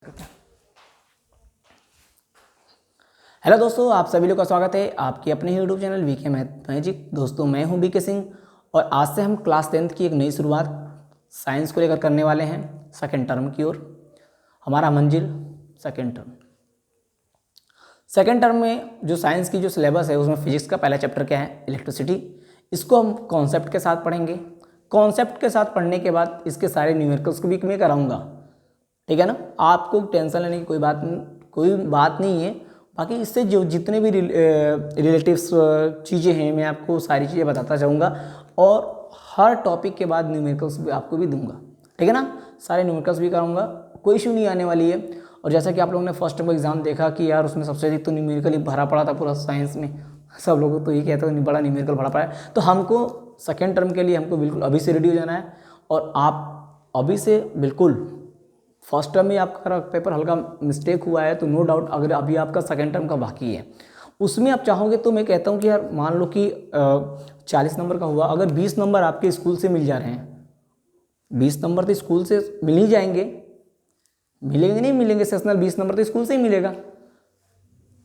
Hello दोस्तों, आप सभी लोग का स्वागत है आपके अपने यूट्यूब चैनल वीके मैजिक। दोस्तों मैं हूं बीके सिंह और आज से हम क्लास 10th की एक नई शुरुआत साइंस को लेकर करने वाले हैं सेकेंड टर्म की ओर। हमारा मंजिल सेकेंड टर्म। सेकेंड टर्म में जो साइंस की जो सिलेबस है उसमें फिजिक्स का पहला चैप्टर क्या है, इलेक्ट्रिसिटी। इसको हम कॉन्सेप्ट के साथ पढ़ेंगे। कॉन्सेप्ट के साथ पढ़ने के बाद इसके सारे न्यूमेरिकल्स को भी मैं कराऊंगा, ठीक है ना। आपको टेंशन लेने की कोई बात नहीं है। बाकी इससे जो जितने भी रिलेटिव्स चीज़ें हैं मैं आपको सारी चीज़ें बताता जाऊंगा और हर टॉपिक के बाद न्यूमेरिकल्स भी आपको भी दूंगा, ठीक है ना। सारे न्यूमेरिकल्स भी कराऊंगा, कोई इशू नहीं आने वाली है। और जैसा कि आप लोगों ने फर्स्ट टर्म एग्जाम देखा कि यार उसमें सबसे अधिक तो न्यूमेरिकल ही भरा पड़ा था पूरा साइंस में। सब लोग तो ये कहते हैं बड़ा न्यूमेरिकल भरा पड़ा है। तो हमको सेकेंड टर्म के लिए हमको बिल्कुल अभी से रेडी हो जाना है। और आप अभी से बिल्कुल फर्स्ट टर्म में आपका पेपर हल्का मिस्टेक हुआ है तो नो डाउट अगर अभी आपका सेकेंड टर्म का बाकी है उसमें आप चाहोगे तो मैं कहता हूँ कि यार मान लो कि 40 नंबर का हुआ, अगर 20 नंबर आपके स्कूल से मिल जा रहे हैं, 20 नंबर तो स्कूल से मिल ही जाएंगे, मिलेंगे नहीं मिलेंगे सेशनल 20 नंबर तो स्कूल से ही मिलेगा।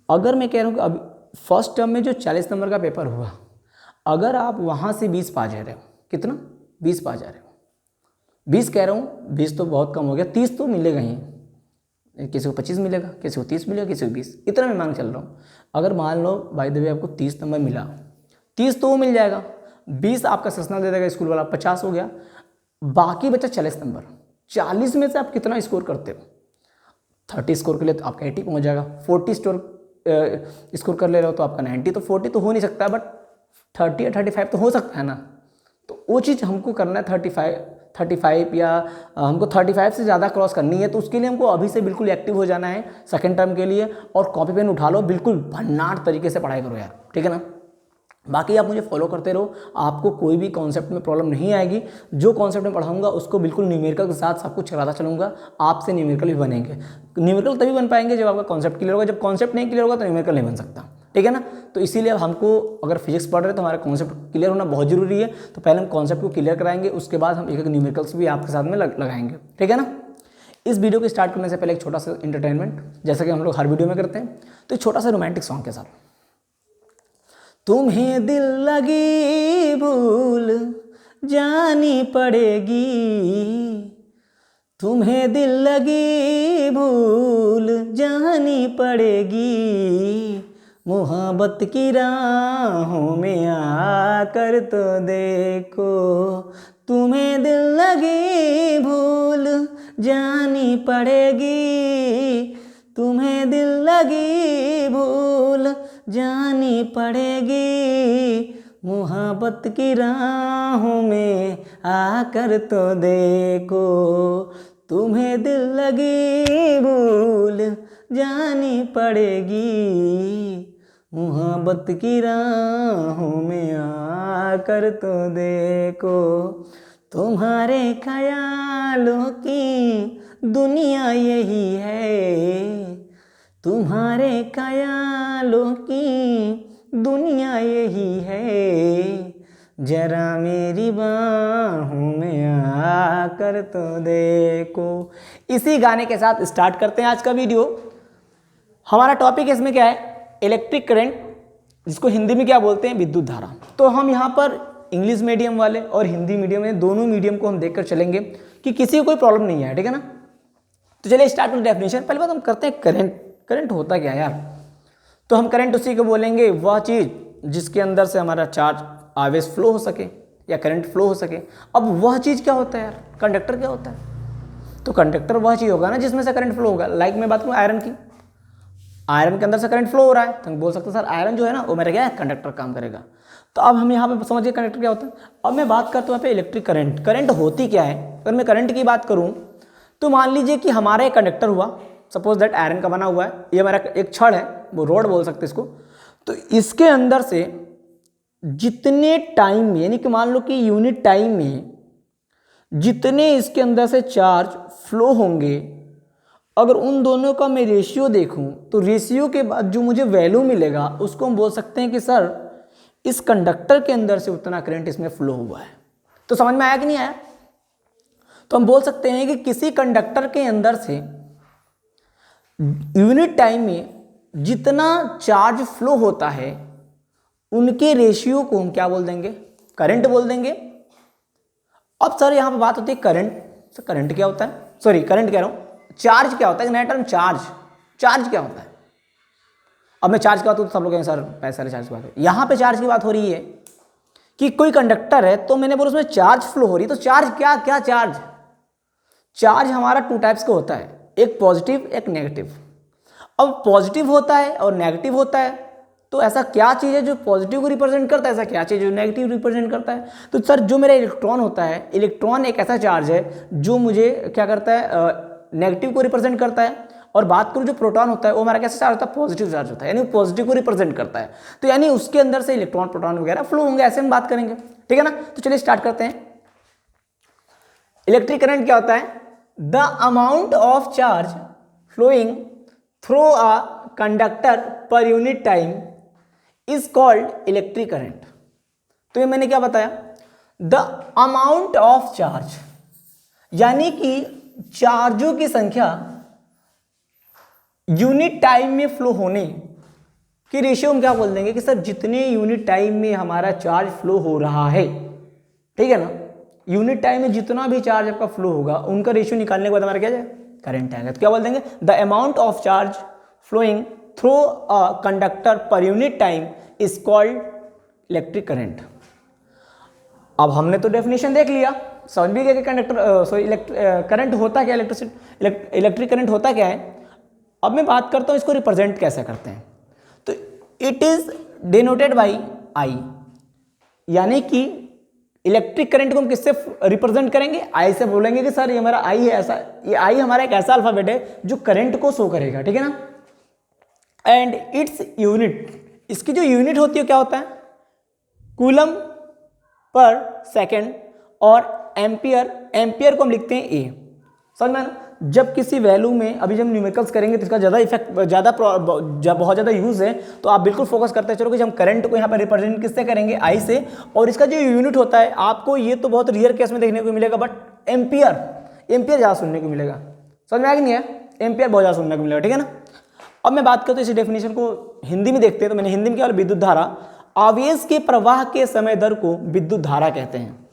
अगर मैं कह रहा हूँ कि अभी फर्स्ट टर्म में जो 40 नंबर का पेपर हुआ, अगर आप वहाँ से 20 पा जा रहे हो, कितना 20 पा जा रहे हो, 20 कह रहा हूँ, 20 तो बहुत कम हो गया, 30 तो मिलेगा ही। किसी को 25 मिलेगा, किसी को 30 मिलेगा, किसी को 20, इतना मैं मांग चल रहा हूँ। अगर मान लो बाय द वे आपको 30 नंबर मिला, 30 तो वो मिल जाएगा, 20 आपका सेशनल दे देगा स्कूल वाला, 50 हो गया, बाकी बचा 40 नंबर। 40 में से आप कितना स्कोर करते हो? 30 स्कोर के लिए तो आपका 80 पहुँच जाएगा, 40 स्कोर कर ले रहे हो तो आपका 90, तो 40 तो हो नहीं सकता, बट 30 या 35 तो हो सकता है ना। तो वो चीज़ हमको करना है 35 या हमको 35 से ज़्यादा क्रॉस करनी है। तो उसके लिए हमको अभी से बिल्कुल एक्टिव हो जाना है सेकेंड टर्म के लिए। और कॉपी पेन उठा लो, बिल्कुल भन्नाट तरीके से पढ़ाई करो यार, ठीक है ना। बाकी आप मुझे फॉलो करते रहो, आपको कोई भी कॉन्सेप्ट में प्रॉब्लम नहीं आएगी। जो कॉन्सेप्ट में पढ़ाऊंगा उसको बिल्कुल न्यूमेरिकल के साथ सब कुछ चलाता चलूँगा, आपसे न्यूमेरिकल भी बनेंगे। न्यूमेरिकल तभी बन पाएंगे जब आपका कॉन्सेप्ट क्लियर होगा, जब कॉन्सेप्ट नहीं क्लियर होगा तो न्यूमेरिकल नहीं बन सकता, ठीक है ना। तो इसीलिए अब हमको अगर फिजिक्स पढ़ रहे हैं तो हमारा कॉन्सेप्ट क्लियर होना बहुत जरूरी है। तो पहले हम कॉन्सेप्ट को क्लियर कराएंगे, उसके बाद हम एक एक न्यूमेरिकल्स भी आपके साथ में लगाएंगे, ठीक है ना। इस वीडियो को स्टार्ट करने से पहले एक छोटा सा इंटरटेनमेंट, जैसा कि हम लोग हर वीडियो में करते हैं, तो एक छोटा सा रोमांटिक सॉन्ग के साथ। तुम्हें दिल लगी भूल जानी पड़ेगी, तुम्हें दिल लगी भूल जानी पड़ेगी, मोहब्बत की राहों में आकर तो देखो, तुम्हें दिल लगी भूल जानी पड़ेगी, तुम्हें दिल लगी भूल जानी पड़ेगी, मोहब्बत की राहों में आकर तो देखो, तुम्हें दिल लगी भूल जानी पड़ेगी, मोहब्बत की राहों में आकर तो देखो, तुम्हारे ख्यालों की दुनिया यही है, तुम्हारे ख्यालों की दुनिया यही है, जरा मेरी बाहों में आकर तो देखो। इसी गाने के साथ स्टार्ट करते हैं आज का वीडियो। हमारा टॉपिक इसमें क्या है, इलेक्ट्रिक करंट, जिसको हिंदी में क्या बोलते हैं, विद्युत धारा। तो हम यहाँ पर इंग्लिश मीडियम वाले और हिंदी मीडियम में दोनों मीडियम को हम देखकर चलेंगे कि किसी को कोई प्रॉब्लम नहीं है, ठीक है ना। तो चलिए स्टार्ट विद डेफिनेशन। पहले बात हम करते हैं करंट। करंट होता क्या है यार? तो हम करंट उसी को बोलेंगे, वह चीज़ जिसके अंदर से हमारा चार्ज आवेश फ्लो हो सके या करंट फ्लो हो सके। अब वह चीज़ क्या होता है यार? कंडक्टर क्या होता है? तो कंडक्टर वह चीज़ होगा ना जिसमें से करंट फ्लो होगा। लाइक मैं बात करूँ आयरन की, आयरन के अंदर से करंट फ्लो हो रहा है तो हम बोल सकते हैं सर आयरन जो है ना वो मेरा क्या है, कंडक्टर काम करेगा। तो अब हम यहाँ पे समझिए कंडक्टर क्या होता है। अब मैं बात करता हूँ यहाँ पे इलेक्ट्रिक करंट। करंट होती क्या है? अगर मैं करंट की बात करूँ तो मान लीजिए कि हमारा एक कंडक्टर हुआ, सपोज दैट आयरन का बना हुआ है, ये हमारा एक छड़ है, वो रोड बोल सकते हैं इसको। तो इसके अंदर से जितने टाइम में, यानी कि मान लो कि यूनिट टाइम में जितने इसके अंदर से चार्ज फ्लो होंगे, अगर उन दोनों का मैं रेशियो देखूं तो रेशियो के बाद जो मुझे वैल्यू मिलेगा उसको हम बोल सकते हैं कि सर इस कंडक्टर के अंदर से उतना करंट इसमें फ्लो हुआ है। तो समझ में आया कि नहीं आया? तो हम बोल सकते हैं कि किसी कंडक्टर के अंदर से यूनिट टाइम में जितना चार्ज फ्लो होता है उनके रेशियो को हम क्या बोल देंगे, करंट बोल देंगे। अब सर यहाँ पे बात होती है करंट। सर करंट क्या होता है, सॉरी करंट कह रहा हूँ, चार्ज क्या होता है, नया टर्म चार्ज। चार्ज क्या होता है? अब मैं चार्ज की बात करूँ तो सब लोग कहेंगे सर पैसा वाले चार्ज की बात हो। यहाँ पे चार्ज की बात हो रही है कि कोई कंडक्टर है तो मैंने बोला उसमें चार्ज फ्लो हो रही है, तो चार्ज क्या क्या चार्ज? चार्ज हमारा टू टाइप्स का होता है, एक पॉजिटिव एक नेगेटिव। अब पॉजिटिव होता है और नेगेटिव होता है, तो ऐसा क्या चीज़ है जो पॉजिटिव को रिप्रेजेंट करता है, ऐसा क्या चीज़ है जो नेगेटिव रिप्रेजेंट करता है? तो सर जो मेरा इलेक्ट्रॉन होता है, इलेक्ट्रॉन एक ऐसा चार्ज है जो मुझे क्या करता है, नेगेटिव को रिप्रेजेंट करता है। और बात करूँ जो प्रोटॉन होता है वो हमारा कैसा चार्ज होता है, पॉजिटिव चार्ज होता है, यानी पॉजिटिव को रिप्रेजेंट करता है। तो यानी उसके अंदर से इलेक्ट्रॉन प्रोटॉन वगैरह फ्लो होंगे, ऐसे हम बात करेंगे, ठीक है ना। तो चलिए स्टार्ट करते हैं। इलेक्ट्रिक करंट क्या होता है? The amount of charge flowing through a conductor per unit time is called electric current. तो ये मैंने क्या बताया, द अमाउंट ऑफ चार्ज, यानी कि चार्जों की संख्या यूनिट टाइम में फ्लो होने की रेशियो हम क्या बोल देंगे कि सर जितने यूनिट टाइम में हमारा चार्ज फ्लो हो रहा है, ठीक है ना, यूनिट टाइम में जितना भी चार्ज आपका फ्लो होगा उनका रेशियो निकालने के बाद हमारा क्या जाए, करंट आएगा। तो क्या बोल देंगे, the amount of charge flowing through a conductor per unit time is called electric current. अब हमने तो डेफिनेशन देख लिया, समझ भी गया कि कंडक्टर करंट होता क्या, इलेक्ट्रिक करंट होता क्या है। अब मैं बात करता हूँ इसको रिप्रेजेंट कैसे करते हैं। तो it is denoted by I, यानी कि इलेक्ट्रिक करंट को हम किससे रिप्रेजेंट करेंगे, आई से। बोलेंगे कि सर ये हमारा आई है, ऐसा ये आई हमारा एक ऐसा अल्फाबेट है जो करंट को शो करेगा, ठीक है ना। एंड इट्स यूनिट, इसकी जो यूनिट होती है क्या होता है, कूलम पर सेकेंड, और एम्पियर, एम्पियर को हम लिखते हैं ए। समझ में ना। जब किसी वैल्यू में, अभी जब न्यूमेरिकल्स करेंगे तो इसका ज़्यादा इफेक्ट, बहुत ज़्यादा यूज़ है, तो आप बिल्कुल फोकस करते चलो कि हम करंट को यहाँ पर रिप्रेजेंट किससे करेंगे, आई से। और इसका जो यूनिट होता है, आपको ये तो बहुत रेयर केस में देखने को मिलेगा, बट एम्पियर, एम्पियर ज़्यादा सुनने को मिलेगा। समझ में आ गया नहीं है, एम्पियर बहुत ज़्यादा सुनने को मिलेगा, ठीक है ना। अब मैं बात करता हूँ इसी डेफिनेशन को हिंदी में देखते हैं। तो मैंने हिंदी में क्या बोला, विद्युत धारा, आवेश के प्रवाह के समय दर को विद्युत धारा कहते हैं।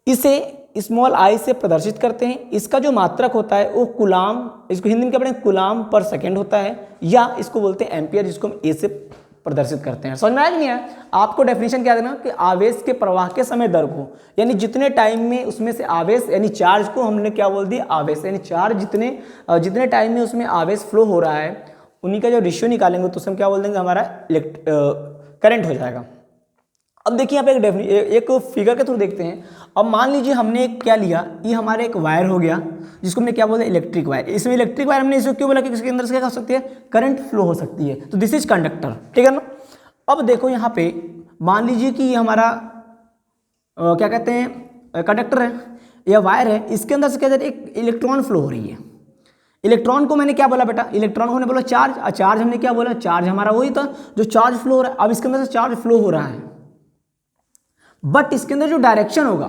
इसे स्मॉल आई से प्रदर्शित करते हैं। इसका जो मात्रक होता है वो कुलाम, इसको हिंदी में क्या पढ़ेंगे, कुलाम पर सेकेंड होता है, या इसको बोलते हैं एम्पियर, जिसको हम ए से प्रदर्शित करते हैं। समझ में आया कि नहीं है। आपको डेफिनेशन क्या देना कि आवेश के प्रवाह के समय दर को, यानी जितने टाइम में उसमें से आवेश, यानी चार्ज को हमने क्या बोल दिया, आवेश, यानी चार्ज जितने टाइम में उसमें आवेश फ्लो हो रहा है उन्हीं का जो रेशियो निकालेंगे तो उसमें क्या बोल देंगे, हमारा करंट हो जाएगा। अब देखिए यहाँ पे एक फिगर के थ्रू देखते हैं। अब मान लीजिए हमने क्या लिया, ये हमारे एक वायर हो गया जिसको हमने क्या बोला, इलेक्ट्रिक वायर। इसमें इलेक्ट्रिक वायर हमने इसको क्यों बोला कि इसके अंदर से क्या हो सकती है, करंट फ्लो हो सकती है। तो दिस इज कंडक्टर, ठीक है ना। अब देखो यहाँ पे मान लीजिए कि ये हमारा क्या कहते हैं, कंडक्टर है या वायर है, इसके अंदर से क्या एक इलेक्ट्रॉन फ्लो हो रही है। इलेक्ट्रॉन को मैंने क्या बोला बेटा, इलेक्ट्रॉन को मैंने बोला चार्ज, और चार्ज हमने क्या बोला, चार्ज हमारा वही था जो चार्ज फ्लो हो रहा है। अब इसके अंदर से चार्ज फ्लो हो रहा है, बट इसके अंदर जो डायरेक्शन होगा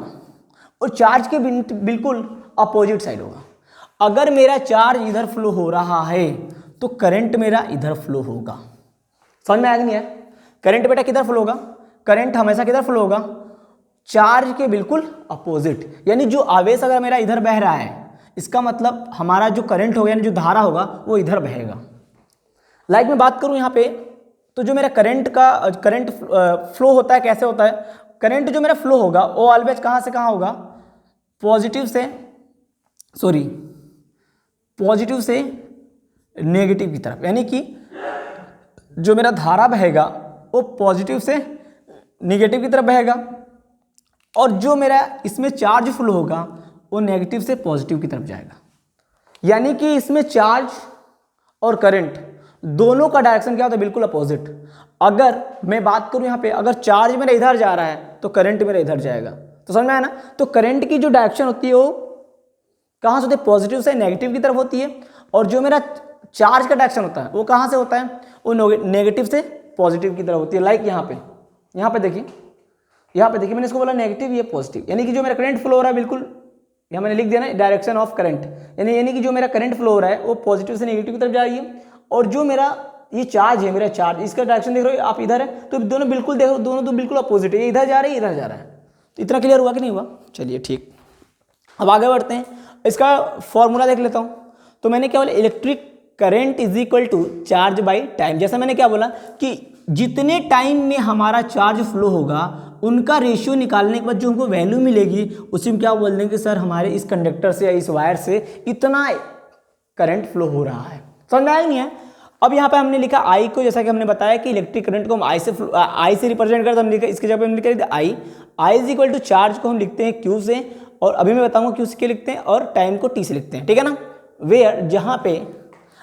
वो चार्ज के बिल्कुल अपोजिट साइड होगा। अगर मेरा चार्ज इधर फ्लो हो रहा है तो करंट मेरा इधर फ्लो होगा। समझ में आया नहीं है। करंट बेटा किधर फ्लो होगा, करंट हमेशा किधर फ्लो होगा, चार्ज के बिल्कुल अपोजिट। यानी जो आवेश अगर मेरा इधर बह रहा है, इसका मतलब हमारा जो करंट होगा, यानी जो धारा होगा वो इधर बहेगा। लाइक मैं बात करूं यहाँ पे, तो जो मेरा करंट फ्लो होता है, कैसे होता है, करंट जो मेरा फ्लो होगा वो ऑलवेज कहाँ से कहाँ होगा, पॉजिटिव से नेगेटिव की तरफ। यानी कि जो मेरा धारा बहेगा वो पॉजिटिव से नेगेटिव की तरफ बहेगा, और जो मेरा इसमें चार्ज फ्लो होगा वो नेगेटिव से पॉजिटिव की तरफ जाएगा। यानी कि इसमें चार्ज और करंट दोनों का डायरेक्शन क्या होता है, बिल्कुल अपोजिट। अगर मैं बात करूं यहाँ पे, अगर चार्ज मेरा इधर जा रहा है तो करंट मेरा इधर जाएगा। तो समझ में आया ना। तो करंट की जो डायरेक्शन होती है वो कहाँ से होती है, पॉजिटिव से नेगेटिव की तरफ होती है, और जो मेरा चार्ज का डायरेक्शन होता है वो कहाँ से होता है, वो नेगेटिव से पॉजिटिव की तरफ होती है। लाइक यहाँ पे देखिए मैंने इसको बोला नेगेटिव, ये पॉजिटिव। यानी कि जो मेरा करंट फ्लो हो रहा है बिल्कुल यहाँ मैंने लिख दिया ना डायरेक्शन ऑफ करंट, यानी कि जो मेरा करंट फ्लो हो रहा है वो पॉजिटिव से नेगेटिव की तरफ जा रही है, और जो मेरा ये चार्ज है, मेरा चार्ज, इसका डायरेक्शन देख रहे हो आप इधर है, तो दोनों बिल्कुल देखो, दोनों तो बिल्कुल अपोजिट है, इधर जा रहा है इधर जा रहा है। तो इतना क्लियर हुआ कि नहीं हुआ? चलिए ठीक, अब आगे बढ़ते हैं, इसका फॉर्मूला देख लेता हूँ। तो मैंने क्या बोला, electric current is equal to charge by time. जैसा मैंने क्या बोला कि जितने टाइम में हमारा चार्ज फ्लो होगा उनका रेशियो निकालने के बाद जो हमको वैल्यू मिलेगी उसी में क्या बोल देंगे कि सर हमारे इस कंडक्टर से या इस वायर से इतना करंट फ्लो हो रहा है। समझ में आया नहीं है? अब यहाँ पे हमने लिखा आई को, जैसा कि हमने बताया कि इलेक्ट्रिक करंट को हम आई से रिप्रेजेंट करते, हम लिखा इसके जगह हम लिख I is equal to charge को हम लिखते हैं क्यू से, और अभी मैं बताऊंगा क्यू से क्या लिखते हैं, और टाइम को टी से लिखते हैं, ठीक है ना। वेयर जहाँ पे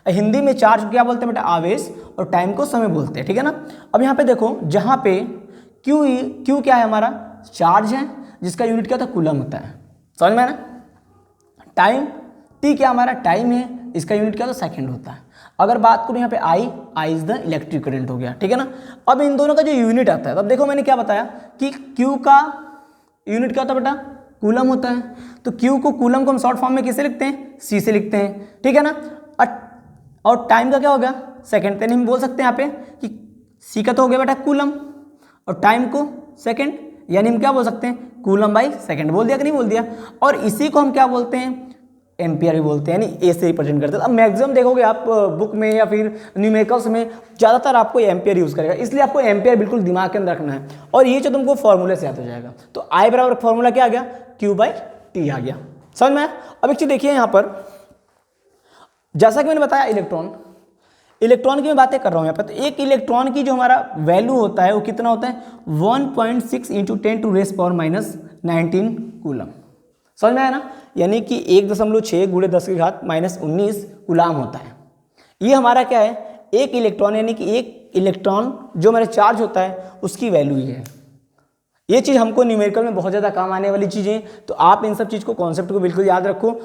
हिंदी में चार्ज क्या बोलते हैं बेटा, आवेश, और टाइम को समय बोलते हैं, ठीक है ना। अब यहाँ पे देखो जहाँ पे क्यू क्या है, हमारा चार्ज है जिसका यूनिट क्या होता है, कूलम होता है, समझ में ना। टाइम टी क्या हमारा टाइम है, इसका यूनिट क्या होता है, सेकंड होता है। अगर बात करूँ यहाँ पे I is the electric current हो गया, ठीक है ना। अब इन दोनों का जो यूनिट आता है, तब देखो मैंने क्या बताया कि क्यू का यूनिट क्या होता है बेटा, कूलम होता है। तो क्यू को, कूलम को हम शॉर्ट फॉर्म में किससे लिखते हैं, सी से लिखते हैं, ठीक है ना। और टाइम का क्या हो गया, सेकंड। यानी हम बोल सकते हैं यहाँ पे कि सी का तो हो गया बेटा कूलम, और टाइम को सेकंड, यानी हम क्या बोल सकते हैं, कूलम बाई सेकंड। बोल दिया कि नहीं बोल दिया? और इसी को हम क्या बोलते हैं, एम्पियर भी बोलते हैं, यानी ए से रिप्रेजेंट करते हैं। अब मैक्सिमम देखोगे आप बुक में या फिर न्यूमेरिकल्स में ज़्यादातर आपको एम्पियर यूज़ करेगा, इसलिए आपको एम्पियर बिल्कुल दिमाग के अंदर रखना है, और ये जो तुमको फॉर्मूले से याद हो जाएगा। तो आई बराबर फॉर्मूला क्या आ गया, क्यू बाई टी आ गया, समझ में आया? अब एक चीज़ देखिए यहाँ पर, जैसा कि मैंने बताया इलेक्ट्रॉन की मैं बातें कर रहा हूँ यहाँ पर, तो एक इलेक्ट्रॉन की जो हमारा वैल्यू होता है वो कितना होता है, 1.6 × 10⁻⁻19 कूलम। समझ में आया ना? यानी कि 1.6 × 10⁻⁻19 कूलाम होता है। ये हमारा क्या है, एक इलेक्ट्रॉन, यानी कि एक इलेक्ट्रॉन जो हमारा चार्ज होता है उसकी वैल्यू ये है। ये चीज़ हमको न्यूमेरिकल में बहुत ज़्यादा काम आने वाली चीज़ें, तो आप इन सब चीज़ को, कॉन्सेप्ट को बिल्कुल याद रखो।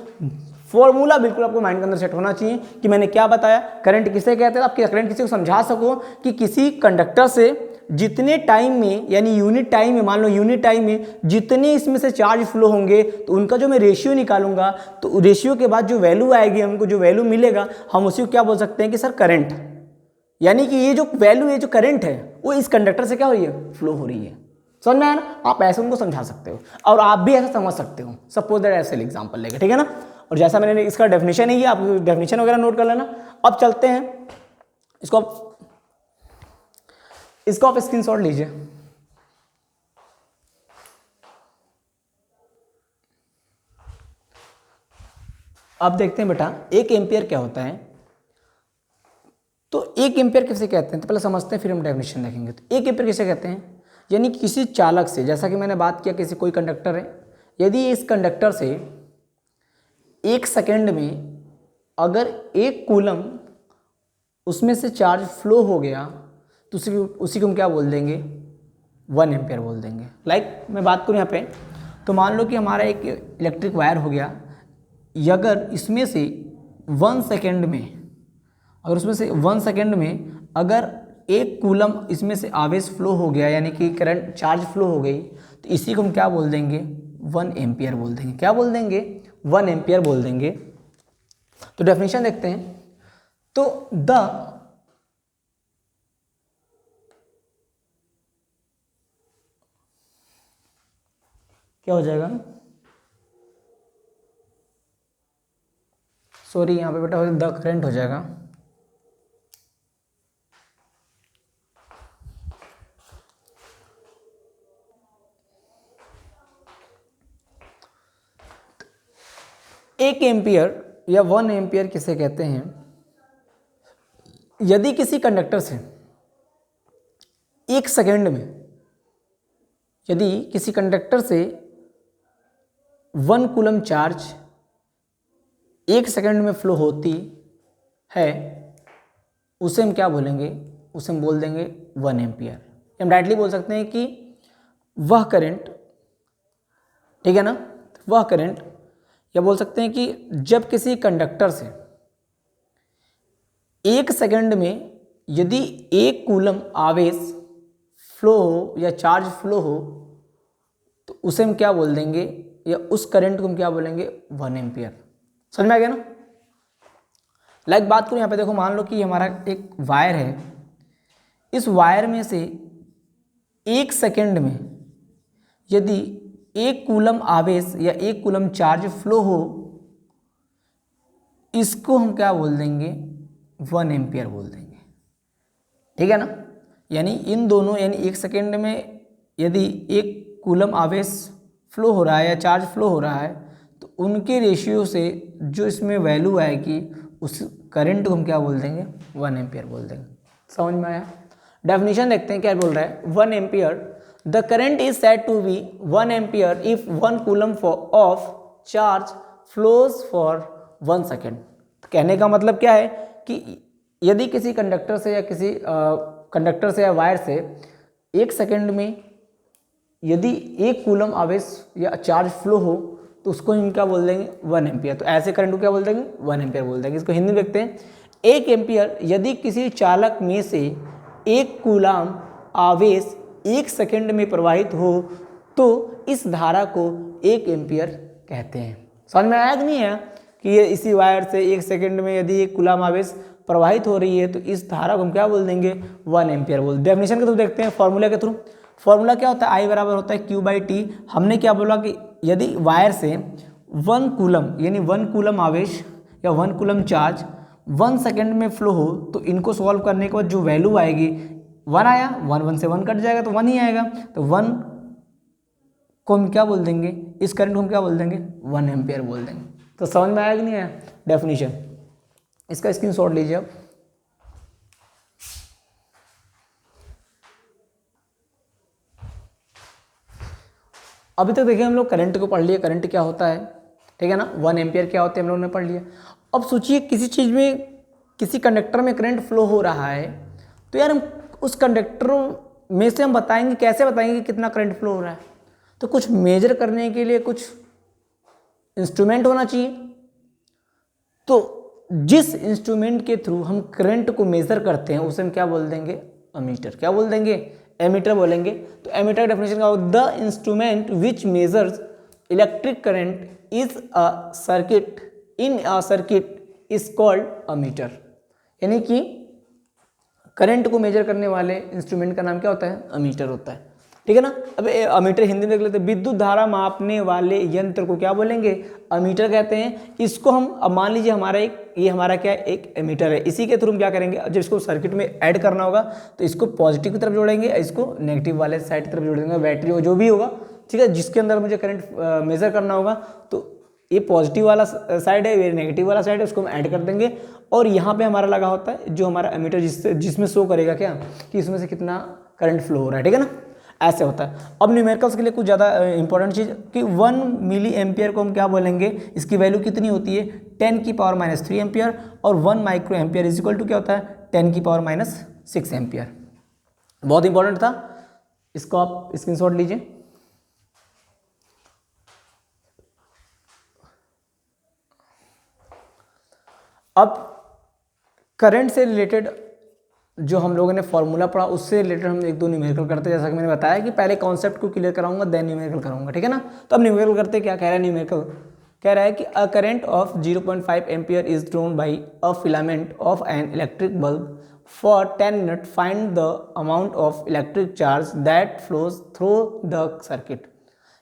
फॉर्मूला बिल्कुल आपको माइंड के अंदर सेट होना चाहिए कि मैंने क्या बताया, करंट किसे कहते हैं, आप करंट किसी को समझा सको कि किसी कंडक्टर से जितने टाइम में, यानी यूनिट टाइम में, मान लो यूनिट टाइम में जितने इसमें से चार्ज फ्लो होंगे, तो उनका जो मैं रेशियो निकालूंगा, तो रेशियो के बाद जो वैल्यू आएगी, हमको जो वैल्यू मिलेगा, हम उसी को क्या बोल सकते हैं कि सर करंट। यानी कि ये जो वैल्यू, ये जो करंट है वो इस कंडक्टर से क्या हो रही है, फ्लो हो रही है। समझ में आया ना? आप ऐसे उनको समझा सकते हो, और आप भी ऐसा समझ सकते हो। सपोज दैट ऐसे एग्जाम्पल लेके, ठीक है ना। और जैसा मैंने इसका डेफिनेशन ही है, आप डेफिनेशन वगैरह नोट कर लेना। अब चलते हैं, इसको आप स्क्रीनशॉट लीजिए। अब देखते हैं बेटा एक एम्पियर क्या होता है। तो एक एम्पियर किसे कहते हैं, तो पहले समझते हैं फिर हम डेफिनेशन देखेंगे। तो एक एम्पियर किसे कहते हैं, यानी किसी चालक से, जैसा कि मैंने बात किया, किसी कोई कंडक्टर है, यदि इस कंडक्टर से 1 सेकेंड में अगर 1 कूलम उसमें से चार्ज फ्लो हो गया, तो उसी को हम क्या बोल देंगे, 1 एम्पियर बोल देंगे। लाइक मैं बात करूँ यहाँ पे, तो मान लो कि हमारा एक इलेक्ट्रिक वायर हो गया, अगर इसमें से 1 सेकेंड में, अगर उसमें से 1 सेकेंड में अगर 1 कूलम इसमें से आवेश फ्लो हो गया, यानी कि करंट चार्ज फ्लो हो गई, तो इसी को हम क्या बोल देंगे, 1 एम्पियर बोल देंगे। क्या बोल देंगे, 1 एम्पियर बोल देंगे। तो डेफिनेशन देखते हैं। तो क्या हो जाएगा, सॉरी यहाँ पे बेटा द करंट हो जाएगा। एक एम्पियर या 1 एम्पियर किसे कहते हैं, यदि किसी कंडक्टर से 1 सेकेंड में, यदि किसी कंडक्टर से 1 कूलम चार्ज 1 सेकेंड में फ्लो होती है, उसे हम क्या बोलेंगे, उसे हम बोल देंगे 1 एम्पियर। हम डायरेक्टली बोल सकते हैं कि वह करंट, ठीक है ना, वह करंट, या बोल सकते हैं कि जब किसी कंडक्टर से 1 सेकेंड में यदि 1 कूलम आवेश फ्लो हो या चार्ज फ्लो हो, तो उसे हम क्या बोल देंगे, या उस करंट को हम क्या बोलेंगे 1 एम्पियर। समझ में आ गया ना। लाइक बात करूँ यहाँ पे, देखो मान लो कि हमारा एक वायर है, इस वायर में से 1 सेकेंड में यदि 1 कूलम आवेश या 1 कूलम चार्ज फ्लो हो, इसको हम क्या बोल देंगे 1 एम्पियर बोल देंगे, ठीक है ना। यानी इन दोनों, यानी 1 सेकेंड में यदि 1 कूलम आवेश फ्लो हो रहा है या चार्ज फ्लो हो रहा है, तो उनके रेशियो से जो इसमें वैल्यू आएगी उस करंट को हम क्या बोल देंगे 1 एम्पियर बोल देंगे। समझ में आया। डेफिनेशन देखते हैं क्या बोल रहा है। 1 ampere, the current is said to be 1 ampere if 1 coulomb of charge flows for 1 second. कहने का मतलब क्या है कि यदि किसी कंडक्टर से या किसी कंडक्टर से या वायर से 1 सेकेंड में यदि 1 कूलम आवेश या चार्ज फ्लो हो, तो उसको हम क्या बोल देंगे 1 एम्पियर। तो ऐसे करंट को क्या बोल देंगे 1 एम्पियर बोल देंगे। इसको हिंदी में देखते हैं। 1 एम्पियर यदि किसी चालक में से 1 कूलम आवेश 1 सेकेंड में प्रवाहित हो, तो इस धारा को 1 एम्पियर कहते हैं। समझ में आया कि नहीं है कि ये इसी वायर से 1 सेकेंड में यदि 1 कूलम आवेश प्रवाहित हो रही है, तो इस धारा को हम क्या बोल देंगे 1 एम्पियर बोल। डेफिनेशन के थ्रू देखते हैं, फॉर्मूला के थ्रू। फॉर्मूला क्या होता है, आई बराबर होता है Q/T। हमने क्या बोला कि यदि वायर से 1 कूलम यानी 1 कूलम आवेश या 1 कूलम चार्ज 1 सेकेंड में फ्लो हो, तो इनको सॉल्व करने के बाद जो वैल्यू आएगी 1 आया, 1 से 1 कट जाएगा तो 1 ही आएगा। तो 1 को हम क्या बोल देंगे, इस करंट को हम क्या बोल देंगे 1 एम्पियर बोल देंगे। तो समझ में आया कि नहीं आया डेफिनेशन। इसका स्क्रीनशॉट लीजिए आप। अभी तक देखिए हम लोग करंट को पढ़ लिए, करंट क्या होता है, ठीक है ना। 1 एम्पियर क्या होते हैं हम लोगों ने पढ़ लिया। अब सोचिए किसी चीज़ में, किसी कंडक्टर में करंट फ्लो हो रहा है, तो यार हम उस कंडक्टर में से हम बताएंगे, कैसे बताएंगे कि कितना करंट फ्लो हो रहा है। तो कुछ मेजर करने के लिए कुछ इंस्ट्रूमेंट होना चाहिए। तो जिस इंस्ट्रूमेंट के थ्रू हम करंट को मेजर करते हैं उसे हम क्या बोल देंगे अमीटर। क्या बोल देंगे एमीटर बोलेंगे। तो एमीटर डेफिनेशन का the instrument which measures electric current is a circuit in a circuit is called ammeter. यानी कि करंट को मेजर करने वाले इंस्ट्रूमेंट का नाम क्या होता है अमीटर होता है, ठीक है ना। अब अमीटर हिंदी में देख लेते हैं। विद्युत धारा मापने वाले यंत्र को क्या बोलेंगे अमीटर कहते हैं। इसको हम, अब मान लीजिए हमारा ये हमारा क्या है एक एमीटर है, इसी के थ्रू हम क्या करेंगे, जब इसको सर्किट में ऐड करना होगा तो इसको पॉजिटिव की तरफ जोड़ेंगे, इसको नेगेटिव वाले साइड की तरफ जोड़ेंगे, बैटरी हो जो भी होगा, ठीक है। जिसके अंदर मुझे करंट मेजर करना होगा तो ये पॉजिटिव वाला साइड है, ये नेगेटिव वाला साइड है, उसको हम ऐड कर देंगे। और यहाँ पे हमारा लगा होता है जो हमारा एमीटर जिसमें शो करेगा क्या कि इसमें से कितना करंट फ्लो हो रहा है, ठीक है ना। ऐसे होता है। अब न्यूमेरिकल्स के लिए कुछ ज़्यादा इंपॉर्टेंट चीज़ कि 1 मिली एम्पियर को हम क्या बोलेंगे, इसकी वैल्यू कितनी होती है 10⁻³ एम्पियर, और 1 micro ampere is equal to क्या होता है 10⁻6 एम्पियर। बहुत इंपॉर्टेंट था, इसको आप स्क्रीनशॉट लीजिए। अब करंट से रिलेटेड जो हम लोगों ने फॉर्मूला पढ़ा उससे रिलेटेड हम 1-2 न्यूमेरिकल करते हैं। जैसा कि मैंने बताया कि पहले कॉन्सेप्ट को क्लियर कराऊंगा देन न्यूमेरिकल करूंगा, ठीक है ना। तो अब न्यूमेरिकल करते क्या कह रहा है न्यूमेरिकल, कह रहा है कि a current of 0.5 ampere is drone by a filament of an electric bulb for 10 minute, find the amount of electric charge that flows through the circuit.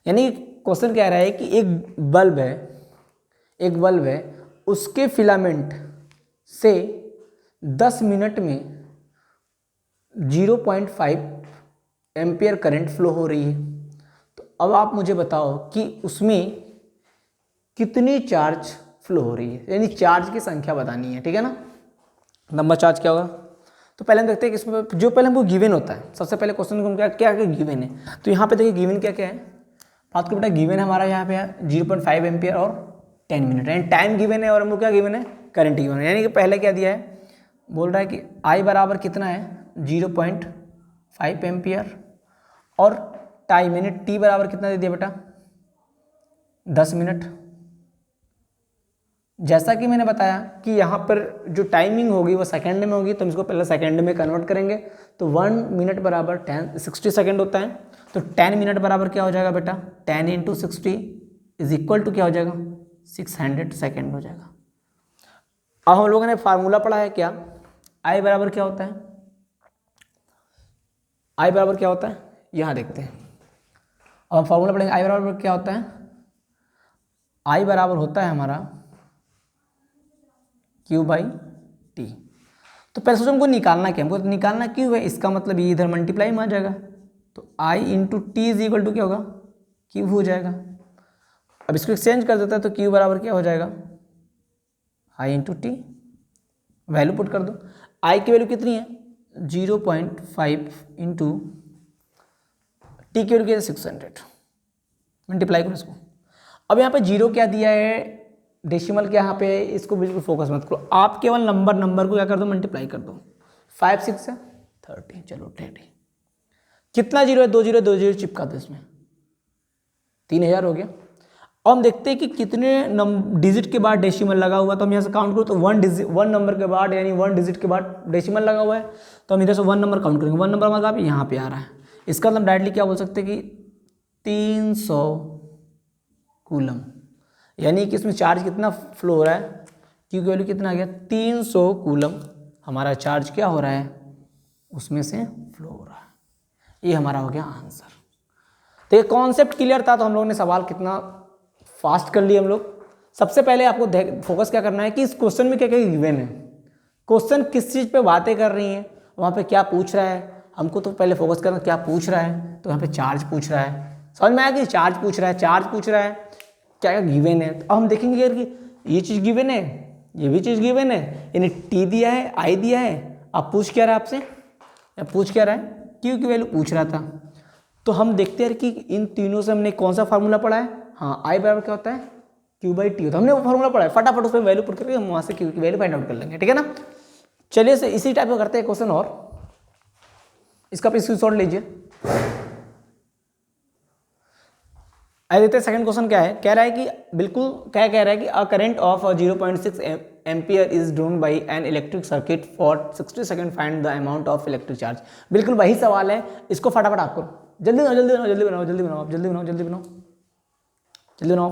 यानी क्वेश्चन कह रहा है कि एक बल्ब है, उसके फिलामेंट से 10 मिनट में 0.5 एम्पियर करंट फ्लो हो रही है। तो अब आप मुझे बताओ कि उसमें कितनी चार्ज फ्लो हो रही है, यानी चार्ज की संख्या बतानी है, ठीक है ना। नंबर चार्ज क्या होगा, तो पहले हम देखते हैं कि इसमें जो पहले हमको गिवन होता है, सबसे पहले क्वेश्चन को क्या क्या गिवन है। तो यहाँ पे देखिए गिवन क्या क्या है, बात को बेटा गिवन है हमारा यहाँ पे है 0.5 एम्पियर और 10 मिनट, यानी टाइम गिवन है और हमको क्या गिवन है करंट गिवन है। यानी कि पहले क्या दिया है, बोल रहा है कि I बराबर कितना है 0.5 एम्पियर, और टाइम यानी T बराबर कितना दे दिया बेटा 10 मिनट। जैसा कि मैंने बताया कि यहाँ पर जो टाइमिंग होगी वो सेकंड में होगी, तो हम इसको पहले सेकंड में कन्वर्ट करेंगे। तो 1 मिनट बराबर 60 सेकंड होता है। तो 10 मिनट बराबर क्या हो जाएगा बेटा 10 × 60, इज इक्वल टू क्या हो जाएगा 600 सेकेंड हो जाएगा। अब हम लोगों ने फार्मूला पढ़ा है क्या, आई बराबर क्या होता है, आई बराबर क्या होता है यहाँ देखते हैं। अब हम फार्मूला पढ़ेंगे आई बराबर क्या होता है, आई बराबर होता है हमारा Q बाई टी। तो पहले सोचो हमको निकालना क्या, हमको निकालना Q है, इसका मतलब ये इधर मल्टीप्लाई में आ जाएगा, तो I into T is equal to क्या होगा Q हो जाएगा। अब इसको एक्सचेंज कर देता है तो Q बराबर क्या हो जाएगा I into T, value put कर दो। I की वैल्यू कितनी है 0.5 इंटू टी की वैल्यू क्या है 600, मल्टीप्लाई करो इसको। अब यहाँ पे जीरो क्या दिया है, डेसिमल क्या यहाँ पे है, इसको बिल्कुल फोकस मत करो, आप केवल नंबर को क्या कर दो मल्टीप्लाई कर दो। 5 6 है 30, चलो 30, कितना जीरो है 2 जीरो, 2 जीरो चिपका दो इसमें, 3000 हो गया। अब हम देखते हैं कि कितने डिजिट के बाद डेसिमल लगा हुआ, तो हम यहाँ से काउंट करो तो 1 नंबर के बाद यानी 1 डिजिट के बाद डेसिमल लगा हुआ है, तो हम इधर से 1 नंबर काउंट करेंगे, 1 नंबर मतलब यहाँ पे आ रहा है, इसका मतलब डायरेक्टली क्या बोल सकते हैं कि 300 कूलम, यानी कि इसमें चार्ज कितना फ्लो हो रहा है, क्यू की वैल्यू कितना आ गया 300 कूलम हमारा चार्ज क्या हो रहा है उसमें से फ्लो हो रहा है। ये हमारा हो गया आंसर। तो ये कॉन्सेप्ट क्लियर था, तो हम लोगों ने सवाल कितना फास्ट कर लिया हम लोग। सबसे पहले आपको फोकस क्या करना है कि इस क्वेश्चन में क्या क्या गिवन है, क्वेश्चन किस चीज़ पे बातें कर रही हैं, वहाँ पे क्या पूछ रहा है, हमको तो पहले फोकस करना क्या पूछ रहा है। तो यहाँ पे चार्ज पूछ रहा है, समझ में आया कि चार्ज पूछ रहा है, चार्ज पूछ रहा है, क्या क्या गिवन है। तो अब हम देखेंगे यार कि ये चीज़ गिवन है, ये भी चीज़ गिवन है, यानी टी दिया है, आई दिया है, अब पूछ क्या रहा है आपसे, पूछ क्या रहा है क्यू की वैल्यू पूछ रहा था। तो हम देखते हैं कि इन तीनों से हमने कौन सा फार्मूला पढ़ा है, हाँ आई बराबर क्या होता है क्यू बाई टी होता है, हमने वो फार्मूला पढ़ा है, फटाफट उस पर वैल्यू पुट करके हम वहाँ से क्यू की वैल्यू फाइंड आउट कर लेंगे, ठीक है ना। चलिए से इसी टाइप का करते हैं क्वेश्चन, और इसका भी स्क्रीनशॉट लीजिए। आइए देखते हैं सेकंड क्वेश्चन क्या है, कह रहा है कि बिल्कुल क्या कह रहा है कि a current of 0.6 ampere is drone by an electric circuit for 60 second, find the amount of electric charge. बिल्कुल वही सवाल है, इसको फटाफट आप करो, जल्दी बनाओ जल्दी बनाओ जल्दी बनाओ जल्दी बनाओ जल्दी बनाओ जल्दी बनाओ जल्दी बनाओ।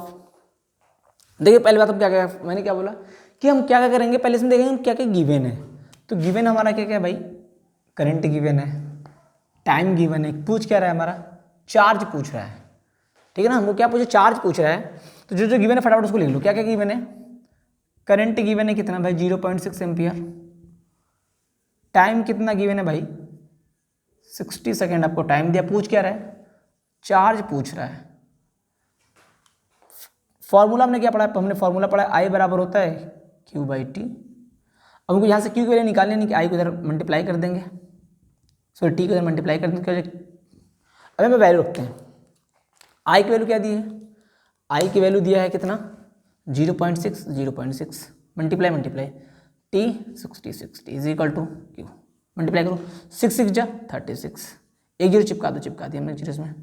देखिए पहली बात हम क्या क्या, मैंने क्या बोला कि हम क्या क्या करेंगे, पहले इसमें देखेंगे हम क्या क्या गिवन है। तो गिवन हमारा क्या क्या है भाई, करंट गिवन है, टाइम गिवन है, पूछ क्या रहा है हमारा चार्ज पूछ रहा है, ठीक है ना। हमको क्या पूछे चार्ज पूछ रहा है, तो जो जो गिवन है फटाफट उसको लिख लो। क्या क्या गिवन है, करंट गिवन है कितना भाई 0.6 एम्पियर, टाइम कितना गिवन है भाई 60 सेकेंड आपको टाइम दिया, पूछ क्या रहा है चार्ज पूछ रहा है। फॉर्मूला हमने क्या पढ़ा है, हमने फॉर्मूला पढ़ा है आई बराबर होता है क्यू बाई टी। अब हमको यहाँ से क्यू की वैल्यू निकालने नहीं कि आई को इधर मल्टीप्लाई कर देंगे, सॉरी टी को इधर मल्टीप्लाई कर देंगे। अब हमें वैल्यू रखते हैं, आई की वैल्यू क्या दी है, आई की वैल्यू दिया है कितना 0.6 multiply T 60 is equal to Q, multiply करो 6 6 जा 36, एक जीरो चिपका दिया हमने जीरो में,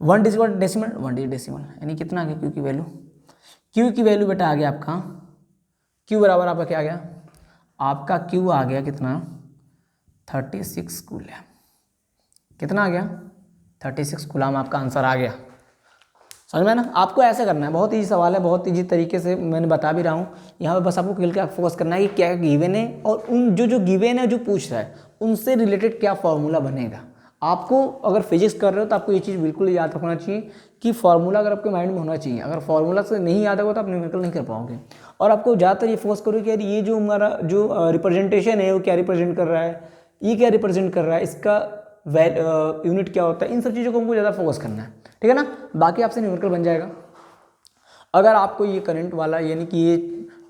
1 डिजिट डेसिमल 1 डिजिट डेसिमल, यानी कितना आ गया क्यू की वैल्यू, क्यू की वैल्यू बेटा आ गया आपका क्यू बराबर आपका क्या आ गया, आपका क्यू आ गया कितना 36 कूलम, कितना आ गया 36 कूलम आपका आंसर आ गया। समझ में ना, आपको ऐसे करना है, बहुत ईजी सवाल है, बहुत ईजी तरीके से मैंने बता भी रहा हूँ। यहाँ पे बस आपको क्लियर क्या फोकस करना है कि क्या गिवन है और उन जो गिवन है जो पूछ रहा है उनसे रिलेटेड क्या फॉर्मूला बनेगा। आपको अगर फिजिक्स कर रहे हो तो आपको ये चीज़ बिल्कुल याद रखना चाहिए कि फार्मूला अगर आपके माइंड में होना चाहिए, अगर फार्मूला से नहीं याद होगा तो आप न्यूमेरिकल नहीं कर पाओगे। और आपको ज़्यादातर ये फोकस करो कि यार ये जो हमारा जो रिप्रेजेंटेशन है वो क्या रिप्रेजेंट कर रहा है, ये क्या रिप्रेजेंट कर रहा है, इसका यूनिट क्या होता है, इन सब चीज़ों को हमको ज़्यादा फोकस करना है, ठीक है ना। बाकी आपसे न्यूमेरिकल बन जाएगा। अगर आपको ये करंट वाला यानी कि ये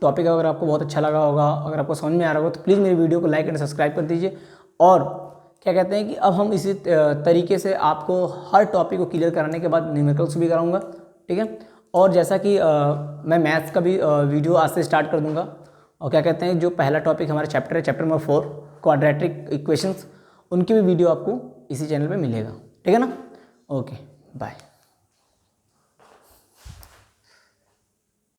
टॉपिक अगर आपको बहुत अच्छा लगा होगा, अगर आपको समझ में आ रहा होगा तो प्लीज़ मेरी वीडियो को लाइक एंड सब्सक्राइब कर दीजिए। और क्या कहते हैं कि अब हम इसी तरीके से आपको हर टॉपिक को क्लियर कराने के बाद न्यूमेरिकल्स भी कराऊंगा, ठीक है। और जैसा कि मैं मैथ्स का भी वीडियो आज से स्टार्ट कर दूंगा। और क्या कहते हैं जो पहला टॉपिक हमारा चैप्टर है, चैप्टर नंबर 4 क्वाड्रेटिक इक्वेशंस, उनकी भी वीडियो आपको इसी चैनल पे मिलेगा, ठीक है ना। Okay bye.